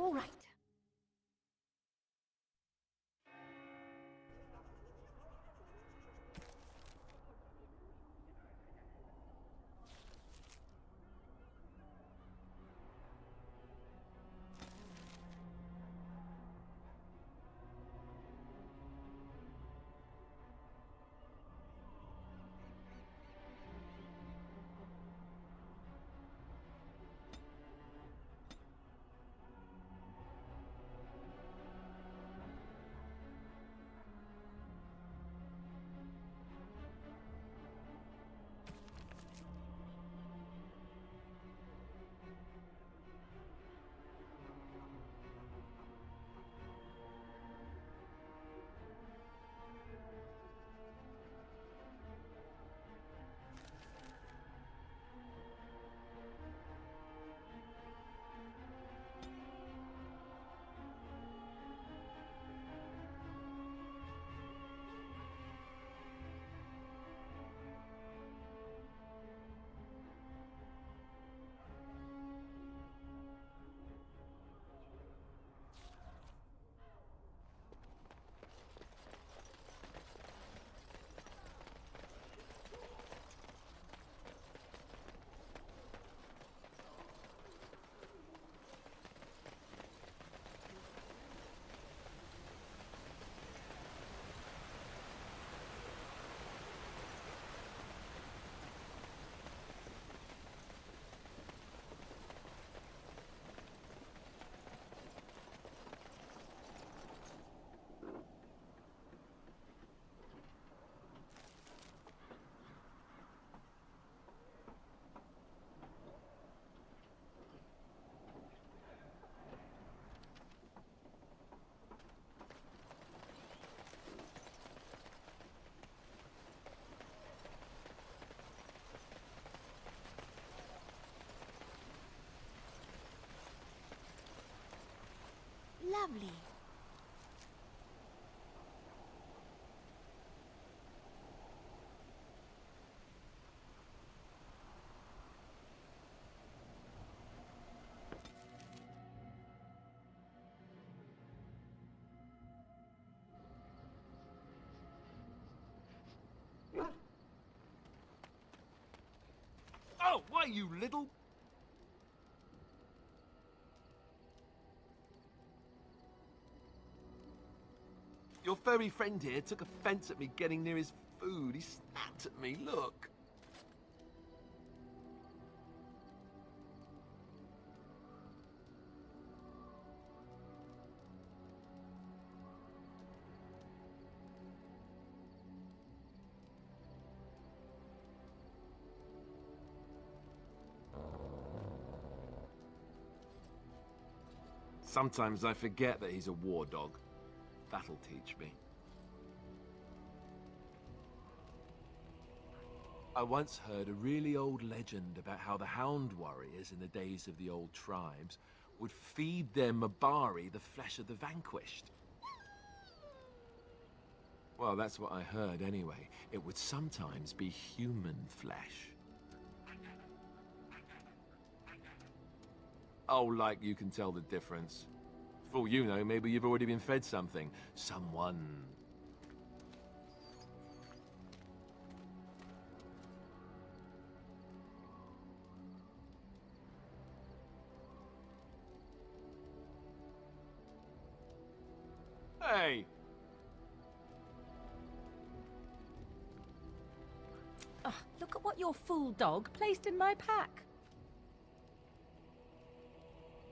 All right. Lovely. Oh, why, you little... Your furry friend here took offence at me getting near his food. He snapped at me, look. Sometimes I forget that he's a war dog. That'll teach me. I once heard a really old legend about how the hound warriors in the days of the old tribes would feed their Mabari the flesh of the vanquished. Well, that's what I heard anyway. It would sometimes be human flesh. Oh, like you can tell the difference. For all you know, maybe you've already been fed something. Someone. Hey! Ugh, look at what your fool dog placed in my pack.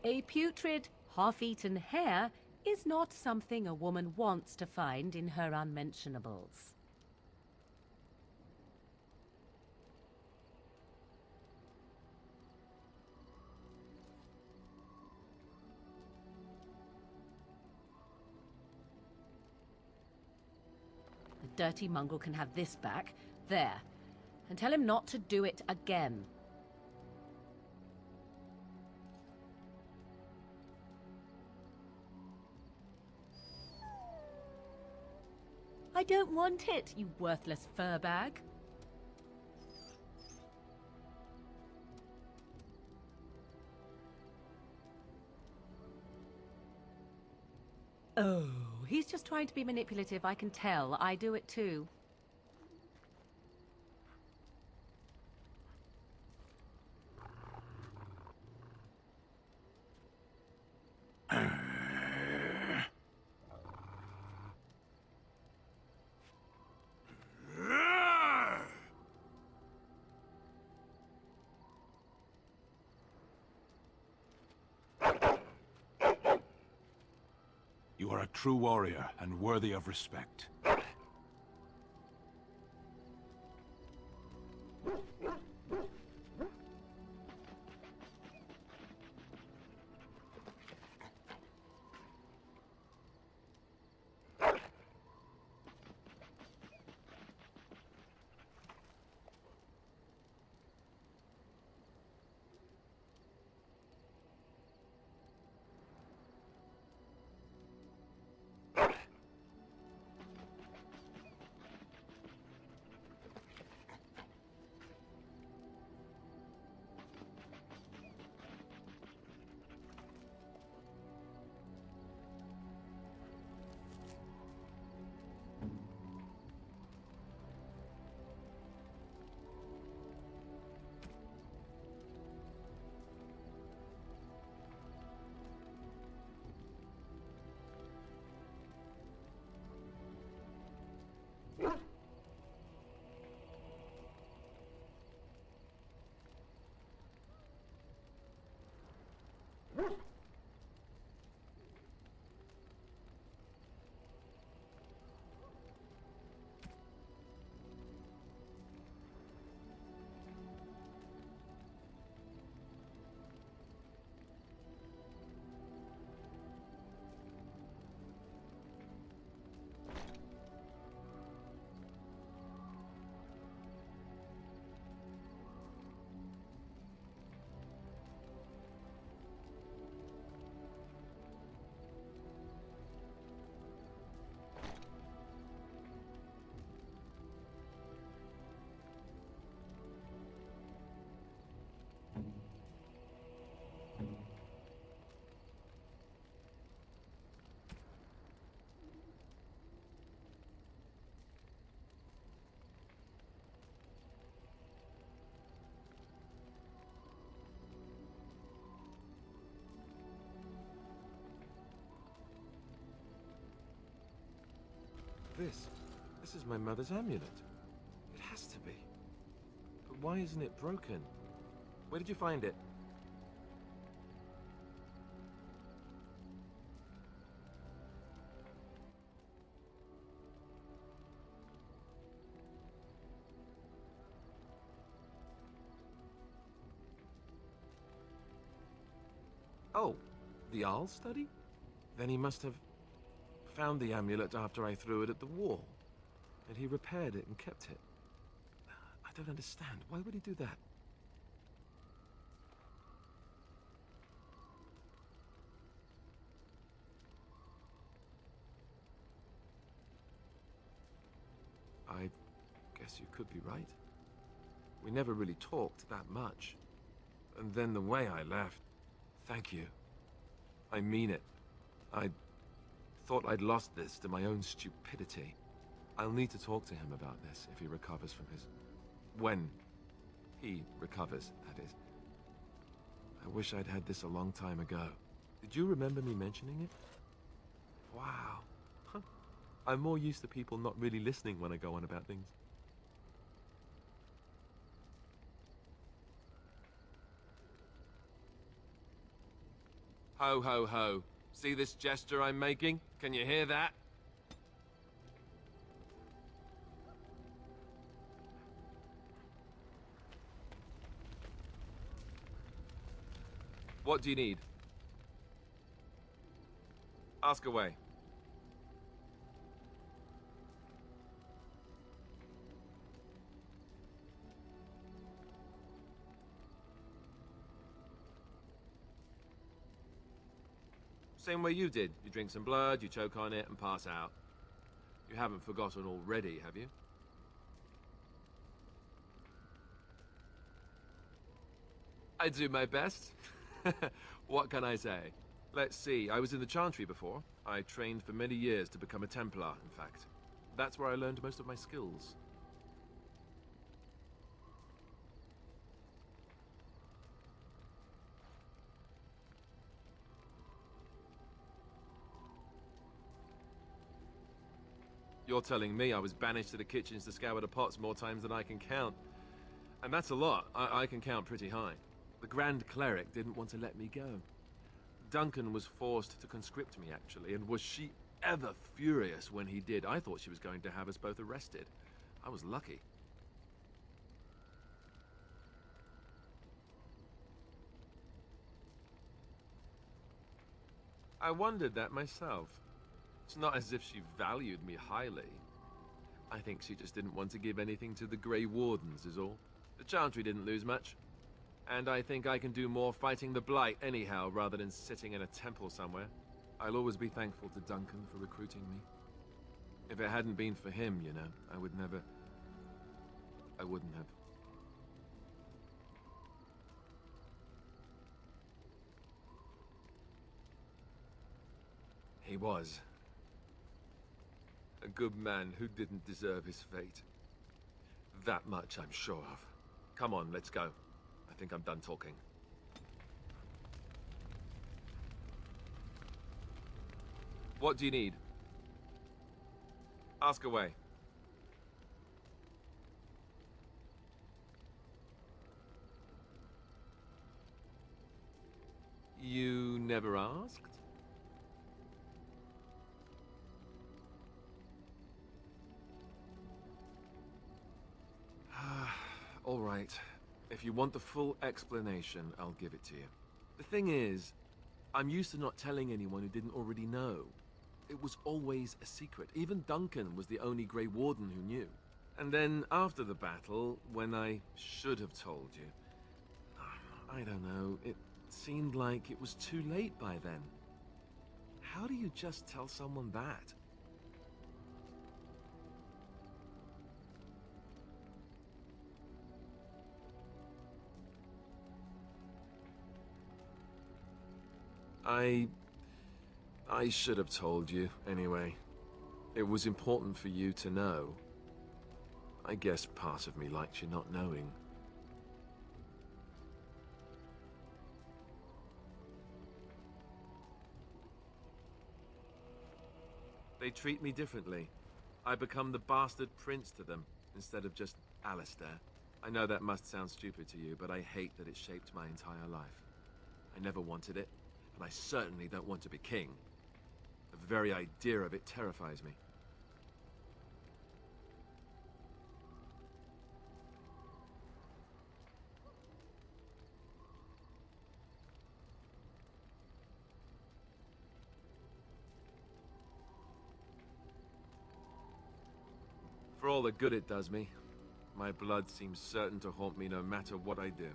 A putrid, half-eaten hare is not something a woman wants to find in her unmentionables. The dirty mongrel can have this back. There. And tell him not to do it again. I don't want it, you worthless fur bag. Oh, he's just trying to be manipulative, I can tell. I do it too. You are a true warrior and worthy of respect. This is my mother's amulet. It has to be. But why isn't it broken? Where did you find it? Oh, the Arl study? Then he must have found the amulet after I threw it at the wall. And he repaired it and kept it. I don't understand. Why would he do that? I guess you could be right. We never really talked that much. And then the way I left... Thank you. I mean it. I thought I'd lost this to my own stupidity. I'll need to talk to him about this if he recovers from his... When he recovers, that is. I wish I'd had this a long time ago. Did you remember me mentioning it? Wow. Huh. I'm more used to people not really listening when I go on about things. Ho, ho, ho. See this gesture I'm making? Can you hear that? What do you need? Ask away. Same way you did. You drink some blood, you choke on it, and pass out. You haven't forgotten already, have you? I do my best. What can I say? Let's see, I was in the Chantry before. I trained for many years to become a Templar, in fact. That's where I learned most of my skills. You're telling me I was banished to the kitchens to scour the pots more times than I can count. And that's a lot. I can count pretty high. The Grand Cleric didn't want to let me go. Duncan was forced to conscript me, actually, and was she ever furious when he did. I thought she was going to have us both arrested. I was lucky. I wondered that myself. It's not as if she valued me highly. I think she just didn't want to give anything to the Grey Wardens, is all. The Chantry didn't lose much. And I think I can do more fighting the Blight anyhow, rather than sitting in a temple somewhere. I'll always be thankful to Duncan for recruiting me. If it hadn't been for him, you know, I wouldn't have. He was. A good man who didn't deserve his fate. That much I'm sure of. Come on, let's go. I think I'm done talking. What do you need? Ask away. You never asked? All right. If you want the full explanation, I'll give it to you. The thing is, I'm used to not telling anyone who didn't already know. It was always a secret. Even Duncan was the only Grey Warden who knew. And then, after the battle, when I should have told you, I don't know, it seemed like it was too late by then. How do you just tell someone that? I should have told you, anyway. It was important for you to know. I guess part of me likes you not knowing. They treat me differently. I become the bastard prince to them, instead of just Alistair. I know that must sound stupid to you, but I hate that it shaped my entire life. I never wanted it, and I certainly don't want to be king. The very idea of it terrifies me. For all the good it does me, my blood seems certain to haunt me no matter what I do.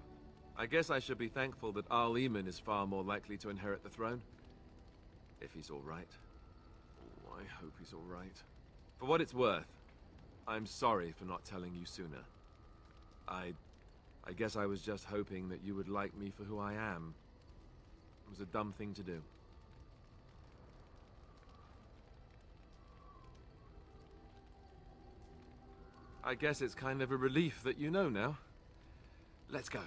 I guess I should be thankful that Arl Eamon is far more likely to inherit the throne. If he's all right. Oh, I hope he's all right. For what it's worth, I'm sorry for not telling you sooner. I guess I was just hoping that you would like me for who I am. It was a dumb thing to do. I guess it's kind of a relief that you know now. Let's go.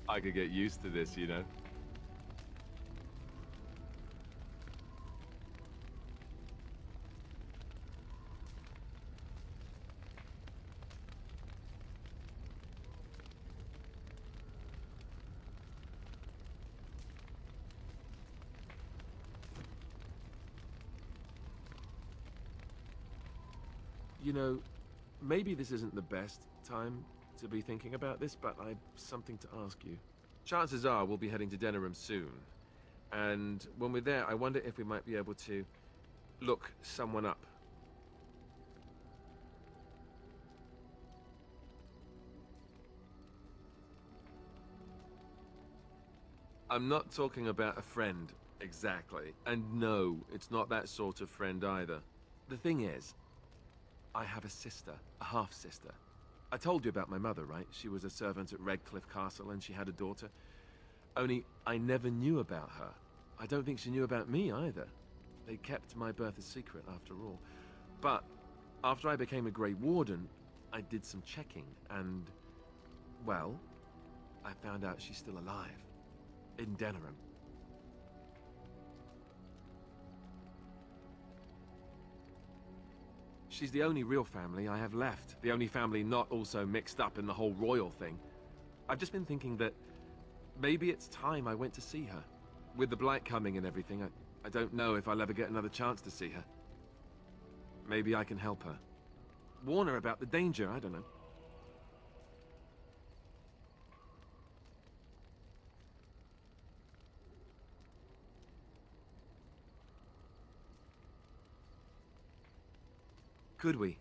I could get used to this, you know. You know, maybe this isn't the best time to be thinking about this, but I've something to ask you. Chances are we'll be heading to Denerim soon. And when we're there, I wonder if we might be able to look someone up. I'm not talking about a friend, exactly. And no, it's not that sort of friend either. The thing is, I have a sister, a half-sister. I told you about my mother, right? She was a servant at Redcliffe Castle and she had a daughter. Only, I never knew about her. I don't think she knew about me either. They kept my birth a secret after all. But, after I became a Grey Warden, I did some checking and, well, I found out she's still alive. In Denerim. She's the only real family I have left. The only family not also mixed up in the whole royal thing. I've just been thinking that maybe it's time I went to see her. With the Blight coming and everything, I don't know if I'll ever get another chance to see her. Maybe I can help her. Warn her about the danger, I don't know. Could we?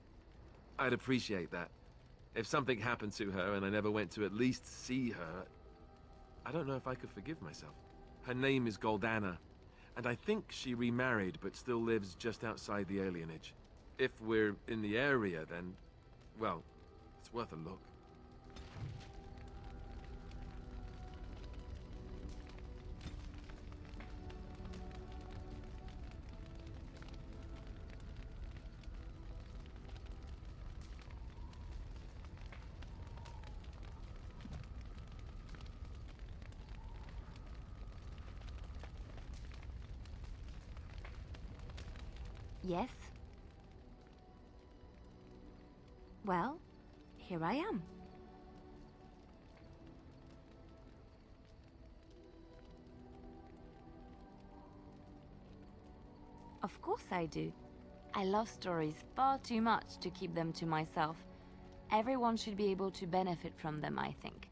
I'd appreciate that. If something happened to her and I never went to at least see her, I don't know if I could forgive myself. Her name is Goldana, and I think she remarried but still lives just outside the alienage. If we're in the area, then, well, it's worth a look. Yes? Well, here I am. Of course I do. I love stories far too much to keep them to myself. Everyone should be able to benefit from them, I think.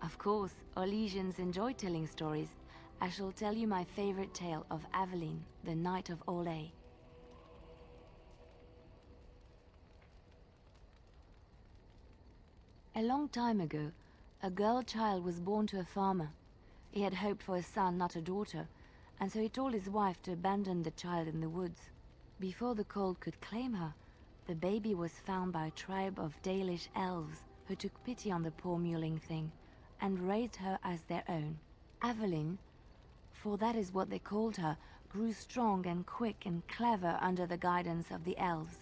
Of course, Orlesians enjoy telling stories. I shall tell you my favorite tale of Aveline, the Knight of Olay. A long time ago, a girl child was born to a farmer. He had hoped for a son, not a daughter, and so he told his wife to abandon the child in the woods. Before the cold could claim her, the baby was found by a tribe of Dalish elves who took pity on the poor mewling thing and raised her as their own. Aveline, for that is what they called her, grew strong and quick and clever under the guidance of the elves.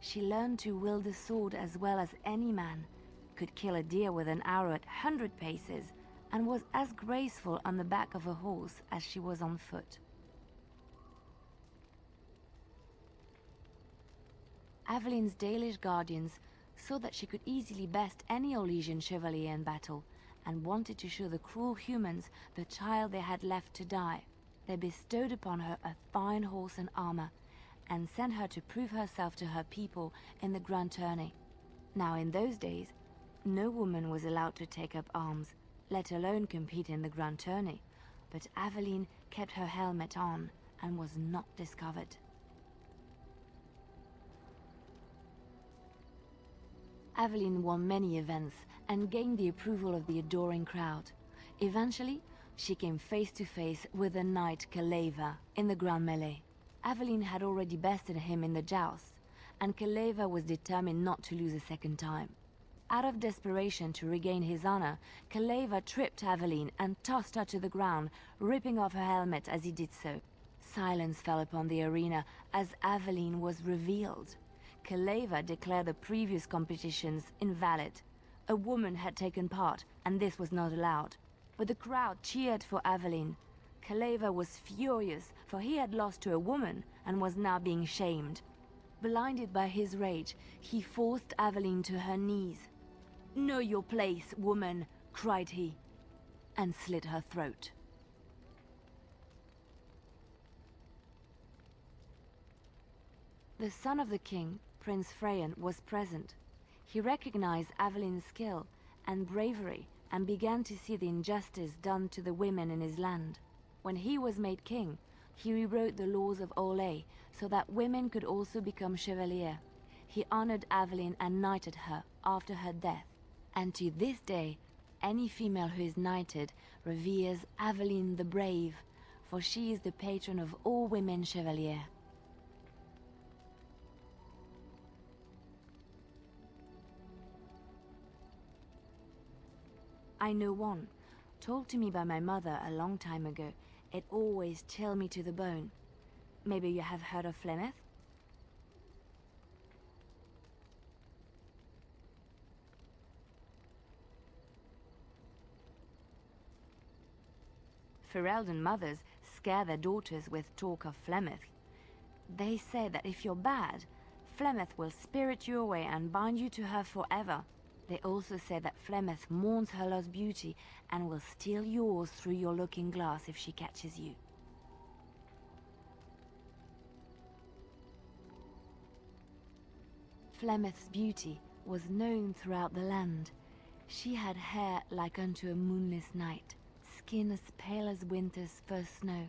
She learned to wield the sword as well as any man, could kill a deer with an arrow at 100 paces, and was as graceful on the back of a horse as she was on foot. Aveline's Dalish guardians saw that she could easily best any Orlesian chevalier in battle, and wanted to show the cruel humans the child they had left to die. They bestowed upon her a fine horse and armor, and sent her to prove herself to her people in the grand tourney. Now in those days, no woman was allowed to take up arms, let alone compete in the grand tourney, but Aveline kept her helmet on and was not discovered. Aveline won many events and gained the approval of the adoring crowd. Eventually, she came face to face with the knight Kaleva in the grand melee. Aveline had already bested him in the joust, and Kaleva was determined not to lose a second time. Out of desperation to regain his honor, Kaleva tripped Aveline and tossed her to the ground, ripping off her helmet as he did so. Silence fell upon the arena as Aveline was revealed. Kaleva declared the previous competitions invalid. A woman had taken part, and this was not allowed. But the crowd cheered for Aveline. Kaleva was furious, for he had lost to a woman and was now being shamed. Blinded by his rage, he forced Aveline to her knees. "Know your place, woman," cried he, and slit her throat. The son of the king, Prince Freyan, was present. He recognized Aveline's skill and bravery and began to see the injustice done to the women in his land. When he was made king, he rewrote the laws of Orlais so that women could also become chevalier. He honored Aveline and knighted her after her death. And to this day, any female who is knighted reveres Aveline the Brave, for she is the patron of all women chevalier. I know one, told to me by my mother a long time ago. It always chilled me to the bone. Maybe you have heard of Flemeth? Ferelden mothers scare their daughters with talk of Flemeth. They say that if you're bad, Flemeth will spirit you away and bind you to her forever. They also say that Flemeth mourns her lost beauty and will steal yours through your looking glass if she catches you. Flemeth's beauty was known throughout the land. She had hair like unto a moonless night, skin as pale as winter's first snow,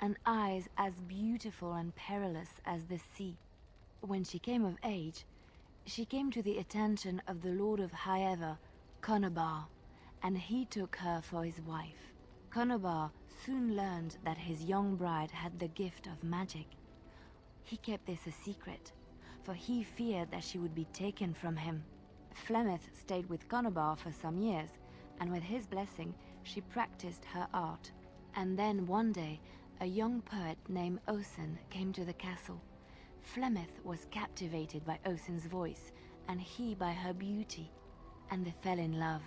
and eyes as beautiful and perilous as the sea. When she came of age, she came to the attention of the Lord of Highever, Conobar, and he took her for his wife. Conobar soon learned that his young bride had the gift of magic. He kept this a secret, for he feared that she would be taken from him. Flemeth stayed with Conobar for some years, and with his blessing, she practiced her art. And then one day, a young poet named Osen came to the castle. Flemeth was captivated by Osen's voice, and he by her beauty, and they fell in love.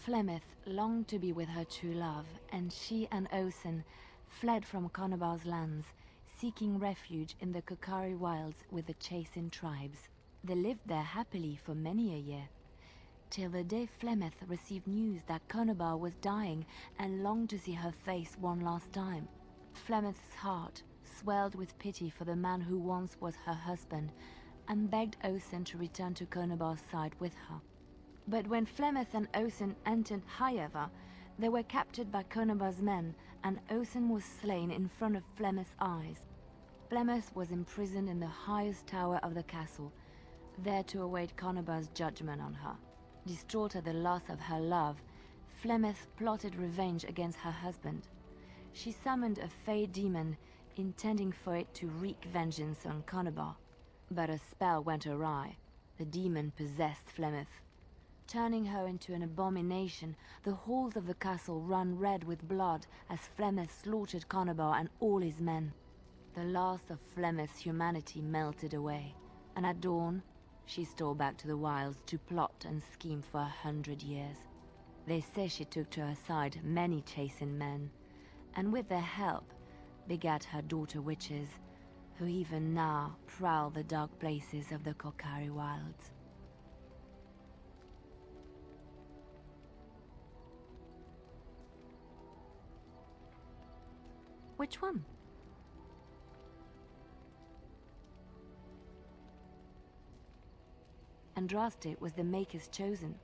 Flemeth longed to be with her true love, and she and Osen fled from Conobar's lands, seeking refuge in the Kokari wilds with the Chasing tribes. They lived there happily for many a year, till the day Flemeth received news that Conobar was dying and longed to see her face one last time. Flemeth's heart swelled with pity for the man who once was her husband, and begged Osen to return to Conobar's side with her. But when Flemeth and Osen entered Highever, they were captured by Conobar's men, and Osen was slain in front of Flemeth's eyes. Flemeth was imprisoned in the highest tower of the castle, there to await Conobar's judgment on her. Distraught at the loss of her love, Flemeth plotted revenge against her husband. She summoned a fey demon, intending for it to wreak vengeance on Conobar. But a spell went awry. The demon possessed Flemeth. Turning her into an abomination, the halls of the castle ran red with blood as Flemeth slaughtered Conobar and all his men. The last of Flemeth's humanity melted away, and at dawn, she stole back to the wilds to plot and scheme for 100 years. They say she took to her side many Chasing men, and with their help, begat her daughter witches, who even now prowl the dark places of the Kokari wilds. Which one? Andraste was the Maker's chosen.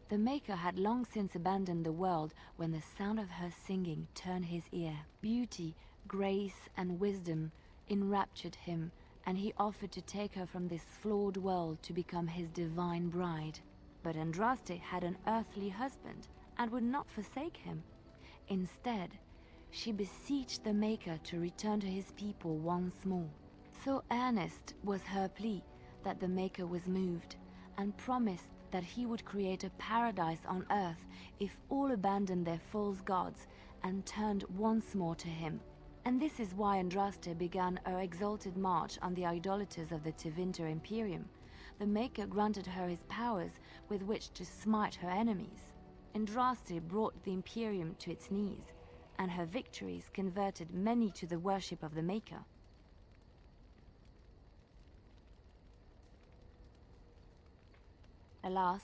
The Maker had long since abandoned the world when the sound of her singing turned his ear. Beauty, grace, and wisdom enraptured him, and he offered to take her from this flawed world to become his divine bride. But Andraste had an earthly husband and would not forsake him. Instead, she beseeched the Maker to return to his people once more. So earnest was her plea that the Maker was moved, and promised that he would create a paradise on Earth if all abandoned their false gods and turned once more to him. And this is why Andraste began her exalted march on the idolaters of the Tevinter Imperium. The Maker granted her his powers with which to smite her enemies. Andraste brought the Imperium to its knees, and her victories converted many to the worship of the Maker. Alas,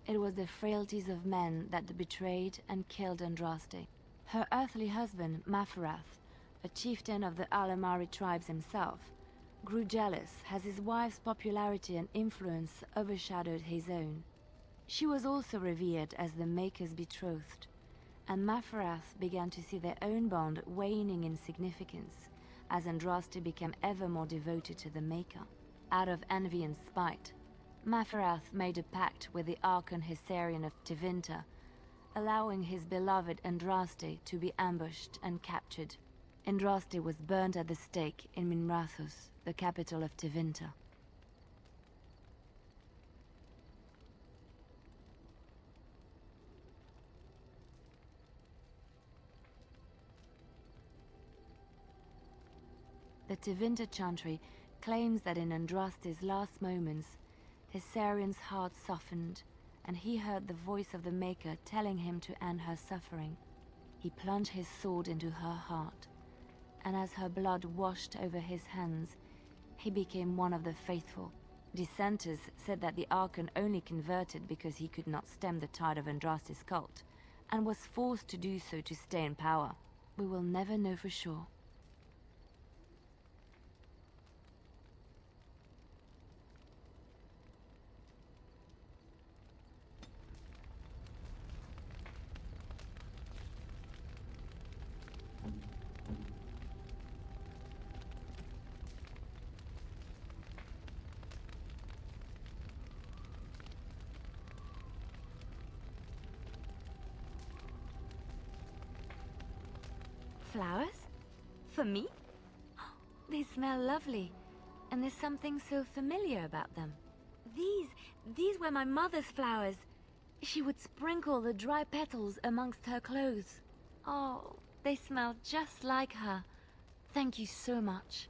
it was the frailties of men that betrayed and killed Andraste. Her earthly husband, Maferath, a chieftain of the Alamari tribes himself, grew jealous as his wife's popularity and influence overshadowed his own. She was also revered as the Maker's betrothed, and Maferath began to see their own bond waning in significance as Andraste became ever more devoted to the Maker. Out of envy and spite, Maferath made a pact with the Archon Hessarian of Tevinter, allowing his beloved Andraste to be ambushed and captured. Andraste was burned at the stake in Minrathous, the capital of Tevinter. The Tevinter Chantry claims that in Andraste's last moments, Hessarian's heart softened, and he heard the voice of the Maker telling him to end her suffering. He plunged his sword into her heart, and as her blood washed over his hands, he became one of the faithful. Dissenters said that the Archon only converted because he could not stem the tide of Andraste's cult, and was forced to do so to stay in power. We will never know for sure. Flowers? For me? They smell lovely, and there's something so familiar about them. These were my mother's flowers. She would sprinkle the dry petals amongst her clothes. Oh, they smell just like her. Thank you so much.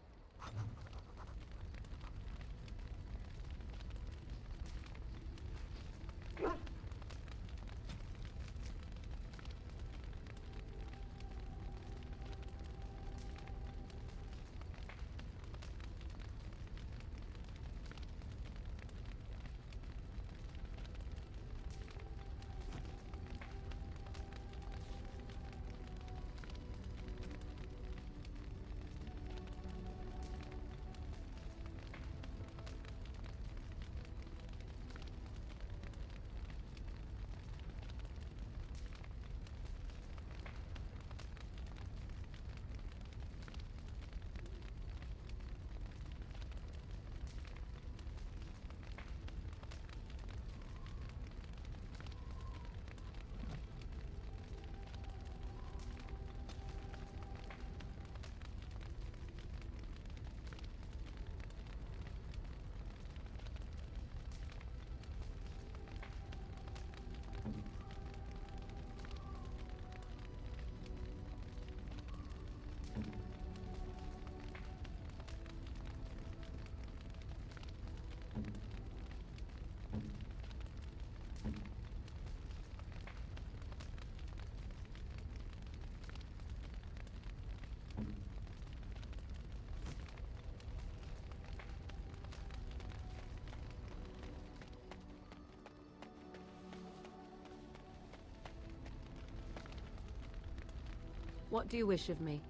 What do you wish of me?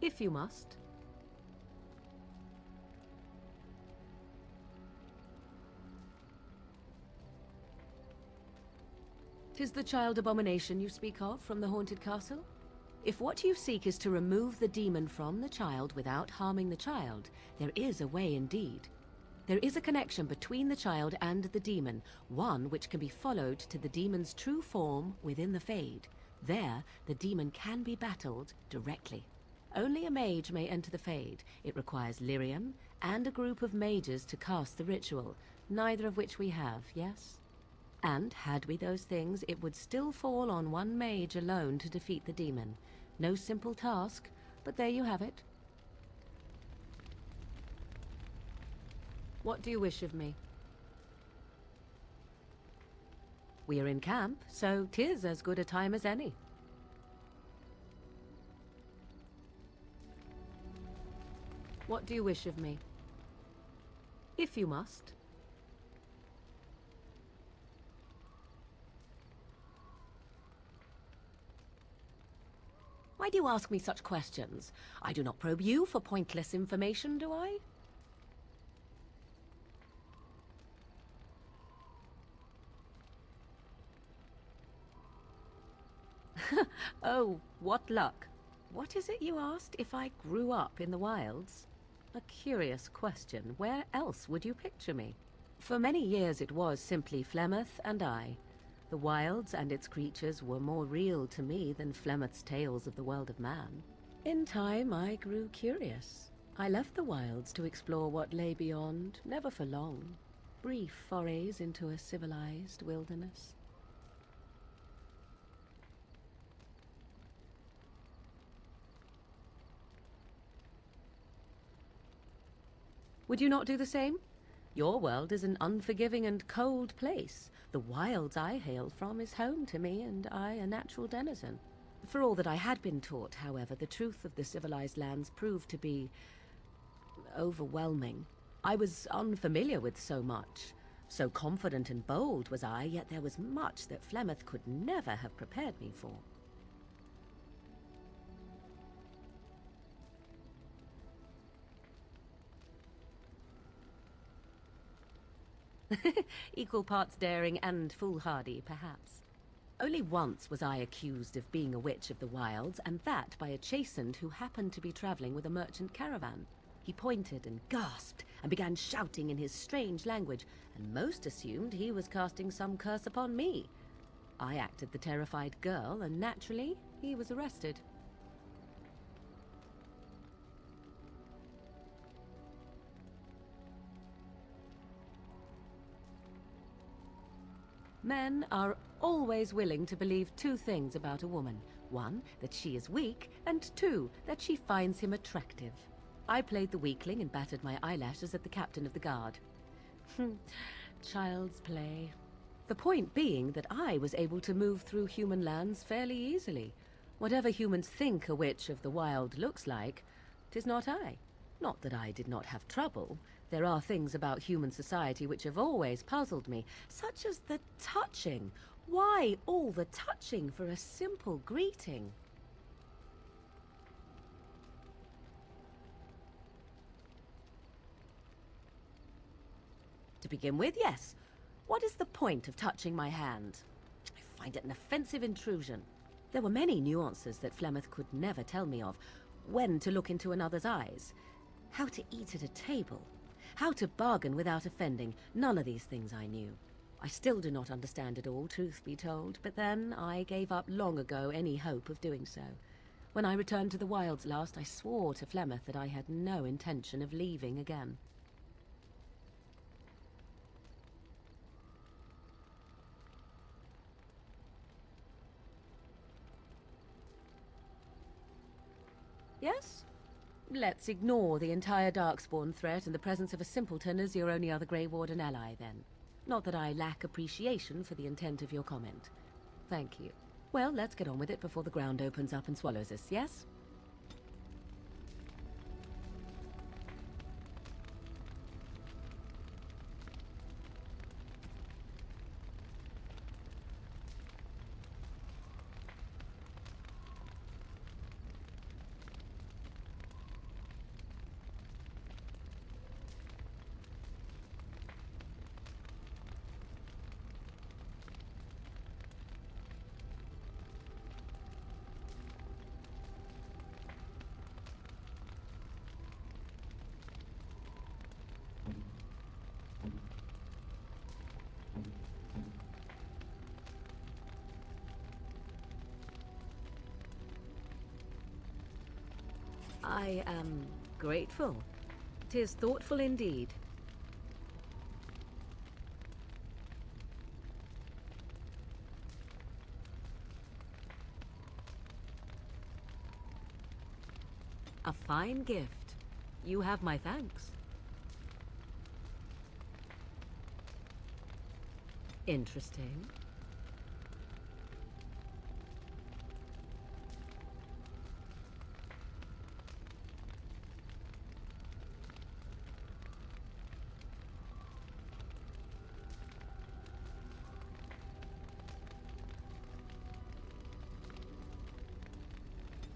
If you must. 'Tis the child abomination you speak of from the haunted castle? If what you seek is to remove the demon from the child without harming the child, there is a way indeed. There is a connection between the child and the demon, one which can be followed to the demon's true form within the Fade. There, the demon can be battled directly. Only a mage may enter the Fade. It requires lyrium and a group of mages to cast the ritual, neither of which we have, yes? And had we those things, it would still fall on one mage alone to defeat the demon. No simple task, but there you have it. What do you wish of me? We are in camp, so 'tis as good a time as any. What do you wish of me? If you must. Why do you ask me such questions? I do not probe you for pointless information, do I? Oh, what luck. What is it you asked? If I grew up in the wilds? A curious question. Where else would you picture me? For many years it was simply Flemeth and I. The wilds and its creatures were more real to me than Flemeth's tales of the world of man. In time, I grew curious. I left the wilds to explore what lay beyond, never for long. Brief forays into a civilized wilderness. Would you not do the same? Your world is an unforgiving and cold place. The wilds I hail from is home to me, and I a natural denizen. For all that I had been taught, however, the truth of the civilized lands proved to be overwhelming. I was unfamiliar with so much. So confident and bold was I, yet there was much that Flemeth could never have prepared me for. Equal parts daring and foolhardy, perhaps. Only once was I accused of being a witch of the wilds, and that by a chastened who happened to be traveling with a merchant caravan. He pointed and gasped, and began shouting in his strange language, and most assumed he was casting some curse upon me. I acted the terrified girl, and naturally, he was arrested. Men are always willing to believe two things about a woman. One, that she is weak, and two, that she finds him attractive. I played the weakling and battered my eyelashes at the captain of the guard. Child's play. The point being that I was able to move through human lands fairly easily. Whatever humans think a witch of the wild looks like, 'tis not I. Not that I did not have trouble. There are things about human society which have always puzzled me, such as the touching. Why all the touching for a simple greeting? To begin with, yes. What is the point of touching my hand? I find it an offensive intrusion. There were many nuances that Flemeth could never tell me of. When to look into another's eyes. How to eat at a table. How to bargain without offending. None of these things I knew. I still do not understand it all, truth be told, but then I gave up long ago any hope of doing so. When I returned to the wilds last, I swore to Flemeth that I had no intention of leaving again. Yes? Let's ignore the entire Darkspawn threat and the presence of a simpleton as your only other Grey Warden ally, then. Not that I lack appreciation for the intent of your comment. Thank you. Well, let's get on with it before the ground opens up and swallows us, yes? I am grateful. 'Tis thoughtful indeed. A fine gift. You have my thanks. Interesting.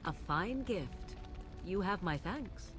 A fine gift. You have my thanks.